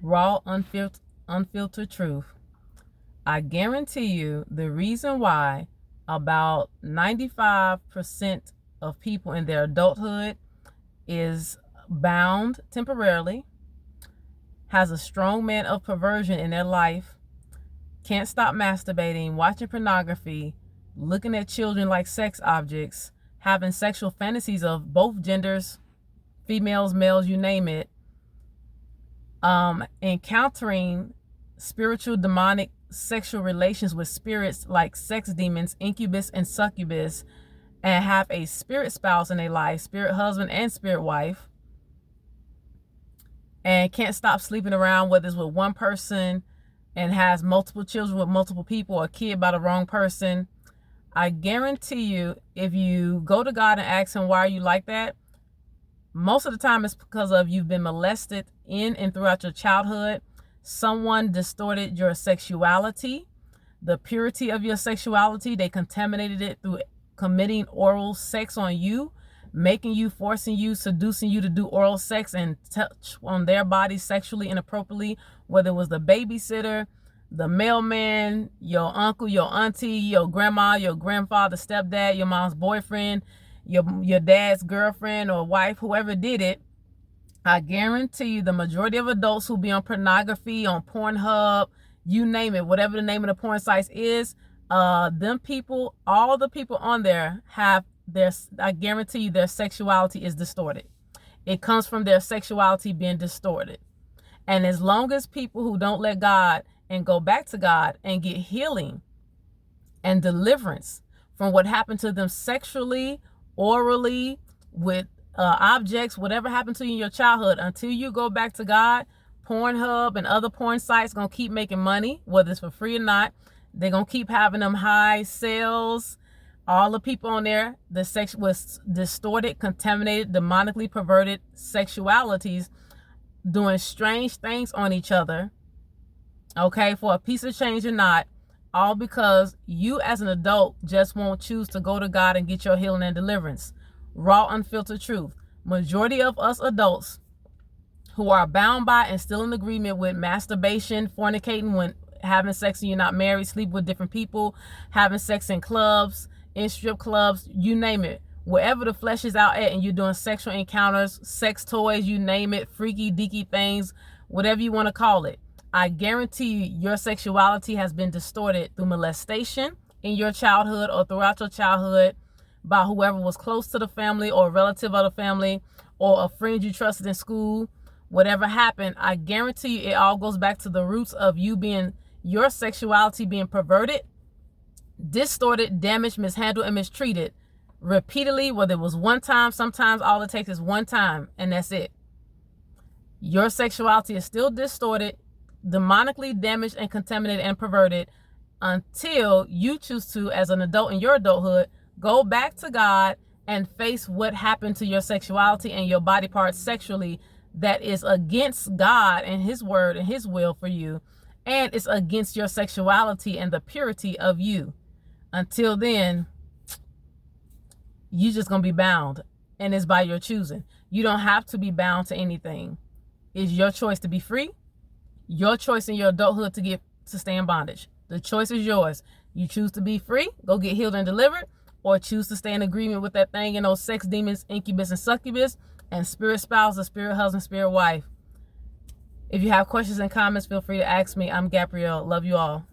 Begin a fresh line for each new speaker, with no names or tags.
raw, unfiltered truth. I guarantee you the reason why about 95% of people in their adulthood is bound temporarily, has a strong man of perversion in their life, can't stop masturbating, watching pornography, looking at children like sex objects, having sexual fantasies of both genders, females, males, you name it, encountering spiritual demonic sexual relations with spirits like sex demons, incubus and succubus, and have a spirit spouse in their life, spirit husband and spirit wife, and can't stop sleeping around, whether it's with one person and has multiple children with multiple people, or a kid by the wrong person. I guarantee you, if you go to God and ask him why are you like that, most of the time it's because of you've been molested in and throughout your childhood. Someone distorted your sexuality, the purity of your sexuality. They contaminated it through committing oral sex on you, making you, forcing you, seducing you to do oral sex and touch on their bodies sexually inappropriately, whether it was the babysitter, the mailman, your uncle, your auntie, your grandma, your grandfather, stepdad, your mom's boyfriend, your dad's girlfriend or wife, whoever did it. I guarantee you the majority of adults who be on pornography, on Pornhub, you name it, whatever the name of the porn sites is, them people, all the people on there have I guarantee you their sexuality is distorted. It comes from their sexuality being distorted. And as long as people who don't let God and go back to God and get healing and deliverance from what happened to them sexually, orally, with objects, whatever happened to you in your childhood, until you go back to God, Pornhub and other porn sites gonna keep making money, whether it's for free or not. They're gonna keep having them high sales. All the people on there, the sex was distorted, contaminated, demonically perverted sexualities, doing strange things on each other, okay, for a piece of change or not, all because you as an adult just won't choose to go to God and get your healing and deliverance. Raw, unfiltered truth. Majority of us adults who are bound by and still in agreement with masturbation, fornicating when having sex and you're not married, sleep with different people, having sex in clubs, in strip clubs, you name it. Wherever the flesh is out at and you're doing sexual encounters, sex toys, you name it, freaky deaky things, whatever you want to call it. I guarantee you your sexuality has been distorted through molestation in your childhood or throughout your childhood by whoever was close to the family or a relative of the family or a friend you trusted in school. Whatever happened, I guarantee you it all goes back to the roots of you being, your sexuality being perverted, distorted, damaged, mishandled, and mistreated repeatedly, whether it was one time, sometimes all it takes is one time, and that's it. Your sexuality is still distorted, demonically damaged and contaminated and perverted until you choose to, as an adult in your adulthood, go back to God and face what happened to your sexuality and your body parts sexually that is against God and his word and his will for you, and it's against your sexuality and the purity of you. Until then, you just gonna be bound, and it's by your choosing. You don't have to be bound to anything. It's your choice to be free, your choice in your adulthood to stay in bondage. The choice is yours. You choose to be free, go get healed and delivered, or choose to stay in agreement with that thing and those sex demons, incubus and succubus, and spirit spouse, or spirit husband, spirit wife. If you have questions and comments, feel free to ask me. I'm Gabrielle. Love you all.